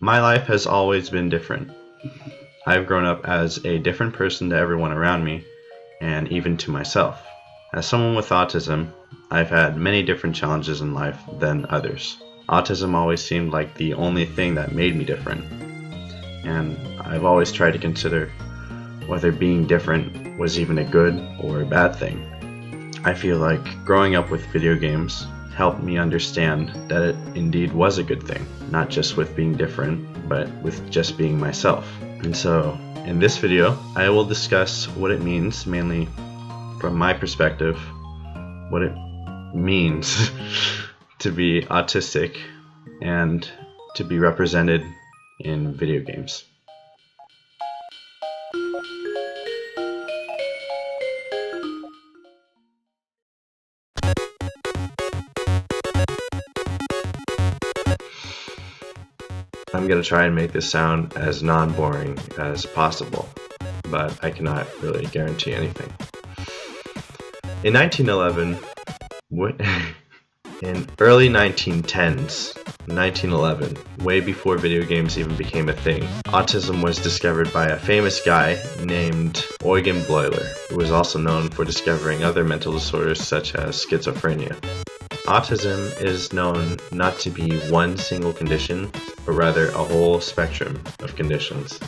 My life has always been different. I've grown up as a different person to everyone around me, and even to myself. As someone with autism, I've had many different challenges in life than others. Autism always seemed like the only thing that made me different, and I've always tried to consider whether being different was even a good or a bad thing. I feel like growing up with video games helped me understand that it indeed was a good thing, not just with being different, but with just being myself. And so, in this video, I will discuss what it means, mainly from my perspective, what it means to be autistic and to be represented in video games. I'm going to try and make this sound as non-boring as possible, but I cannot really guarantee anything. In 1911, in early 1910s, 1911, way before video games even became a thing, autism was discovered by a famous guy named Eugen Bleuler, who was also known for discovering other mental disorders such as schizophrenia. Autism is known not to be one single condition, but rather a whole spectrum of conditions,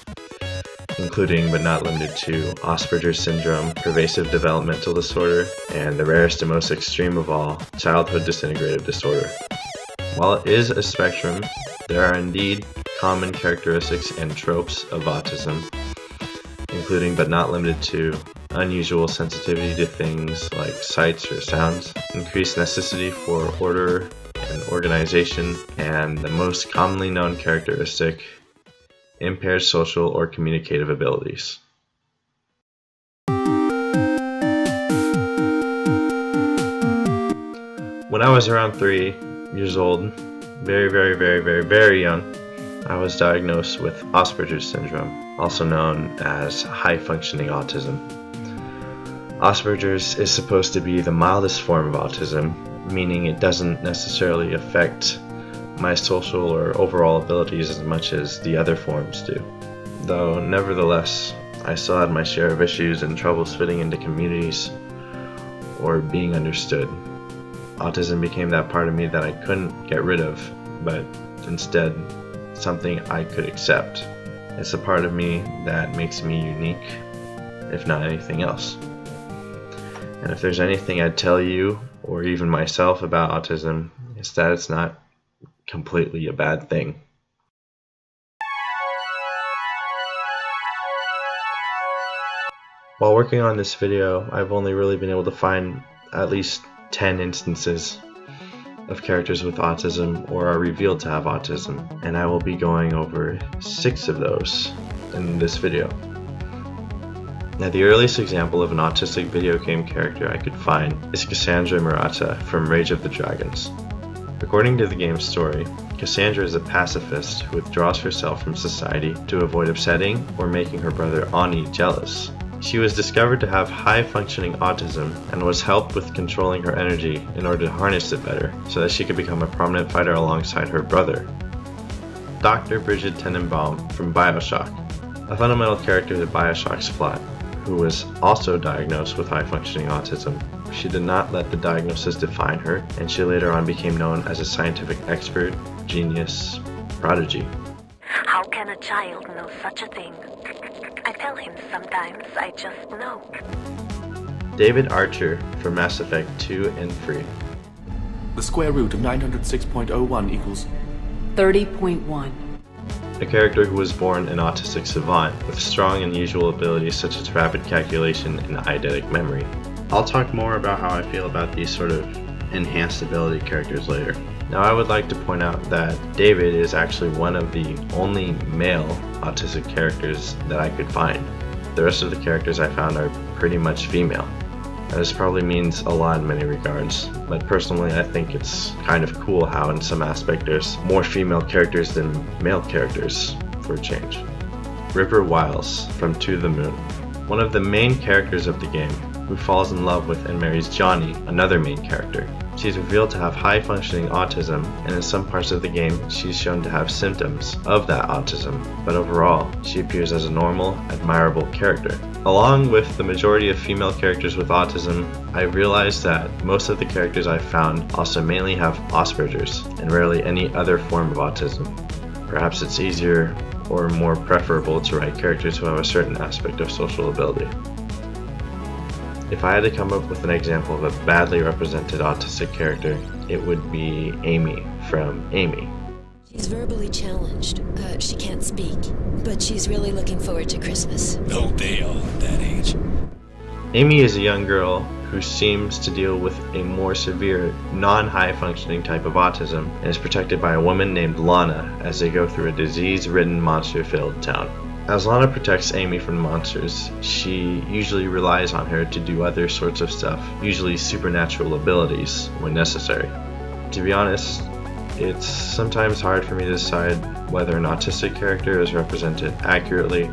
including but not limited to Asperger's syndrome, pervasive developmental disorder, and the rarest and most extreme of all, childhood disintegrative disorder. While it is a spectrum, there are indeed common characteristics and tropes of autism, including but not limited to unusual sensitivity to things like sights or sounds, increased necessity for order and organization, and the most commonly known characteristic, impaired social or communicative abilities. When I was around 3 years old, very young, I was diagnosed with Asperger's syndrome, also known as high-functioning autism. Asperger's is supposed to be the mildest form of autism, meaning it doesn't necessarily affect my social or overall abilities as much as the other forms do. Though, nevertheless, I still had my share of issues and troubles fitting into communities or being understood. Autism became that part of me that I couldn't get rid of, but instead, something I could accept. It's a part of me that makes me unique, if not anything else. And if there's anything I'd tell you, or even myself, about autism, it's that it's not completely a bad thing. While working on this video, I've only really been able to find at least 10 instances of characters with autism or are revealed to have autism, and I will be going over 6 of those in this video. Now, the earliest example of an autistic video game character I could find is Cassandra Murata from Rage of the Dragons. According to the game's story, Cassandra is a pacifist who withdraws herself from society to avoid upsetting or making her brother Ani jealous. She was discovered to have high-functioning autism and was helped with controlling her energy in order to harness it better so that she could become a prominent fighter alongside her brother. Dr. Bridget Tenenbaum from BioShock, a fundamental character to BioShock's plot, who was also diagnosed with high-functioning autism. She did not let the diagnosis define her, and she later on became known as a scientific expert, genius, prodigy. How can a child know such a thing? I tell him sometimes, I just know. David Archer from Mass Effect 2 and 3. The square root of 906.01 equals 30.1. A character who was born an autistic savant with strong and unusual abilities such as rapid calculation and eidetic memory. I'll talk more about how I feel about these sort of enhanced ability characters later. Now, I would like to point out that David is actually one of the only male autistic characters that I could find. The rest of the characters I found are pretty much female. Now, this probably means a lot in many regards, but personally I think it's kind of cool how in some aspect there's more female characters than male characters for a change. River Wiles from To the Moon. one of the main characters of the game, who falls in love with and marries Johnny, another main character. She is revealed to have high-functioning autism, and in some parts of the game, she is shown to have symptoms of that autism, but overall, she appears as a normal, admirable character. Along with the majority of female characters with autism, I realized that most of the characters I've found also mainly have Asperger's, and rarely any other form of autism. Perhaps it's easier or more preferable to write characters who have a certain aspect of social ability. If I had to come up with an example of a badly represented autistic character, it would be Amy from Amy. She's verbally challenged. She can't speak, but she's really looking forward to Christmas. Don't they all at that age? Amy is a young girl who seems to deal with a more severe, non-high functioning type of autism and is protected by a woman named Lana as they go through a disease-ridden, monster-filled town. As Lana protects Amy from monsters, she usually relies on her to do other sorts of stuff, usually supernatural abilities, when necessary. To be honest, it's sometimes hard for me to decide whether an autistic character is represented accurately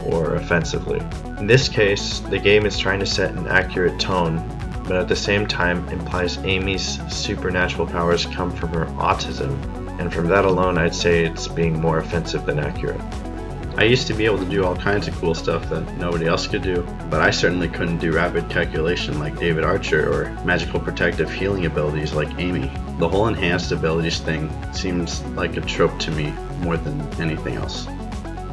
or offensively. In this case, the game is trying to set an accurate tone, but at the same time implies Amy's supernatural powers come from her autism, and from that alone I'd say it's being more offensive than accurate. I used to be able to do all kinds of cool stuff that nobody else could do, but I certainly couldn't do rapid calculation like David Archer or magical protective healing abilities like Amy. The whole enhanced abilities thing seems like a trope to me more than anything else.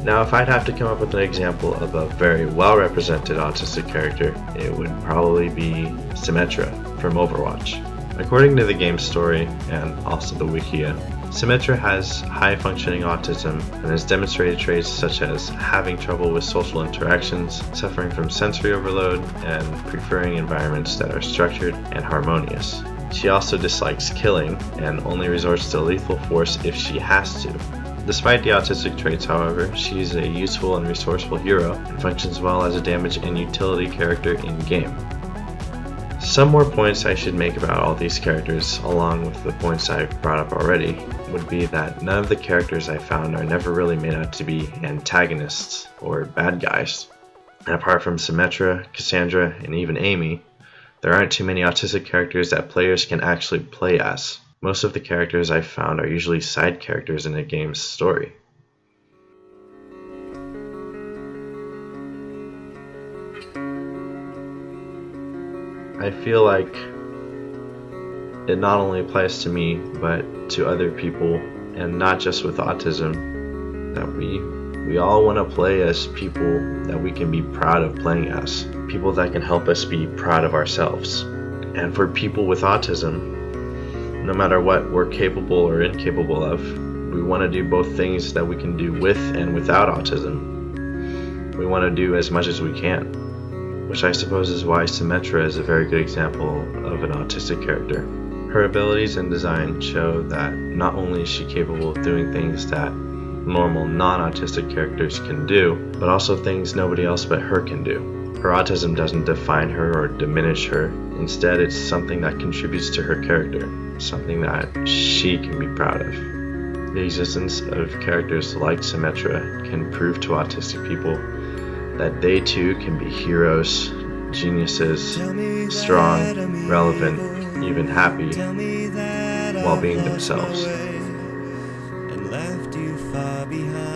Now, if I'd have to come up with an example of a very well-represented autistic character, it would probably be Symmetra from Overwatch. According to the game's story, and also the Wikia, Symmetra has high-functioning autism and has demonstrated traits such as having trouble with social interactions, suffering from sensory overload, and preferring environments that are structured and harmonious. She also dislikes killing and only resorts to lethal force if she has to. Despite the autistic traits, however, she's a useful and resourceful hero and functions well as a damage and utility character in-game. Some more points I should make about all these characters, along with the points I've brought up already, would be that none of the characters I found are never really made out to be antagonists or bad guys. And apart from Symmetra, Cassandra, and even Amy, there aren't too many autistic characters that players can actually play as. Most of the characters I've found are usually side characters in a game's story. I feel like it not only applies to me, but to other people, and not just with autism, that we all want to play as people that we can be proud of playing as, people that can help us be proud of ourselves. And for people with autism, no matter what we're capable or incapable of, we want to do both things that we can do with and without autism. We want to do as much as we can, which I suppose is why Symmetra is a very good example of an autistic character. Her abilities and design show that not only is she capable of doing things that normal non-autistic characters can do, but also things nobody else but her can do. Her autism doesn't define her or diminish her. Instead, it's something that contributes to her character, something that she can be proud of. The existence of characters like Symmetra can prove to autistic people that they too can be heroes, geniuses, strong, relevant, even happy, while being themselves. And left you far behind.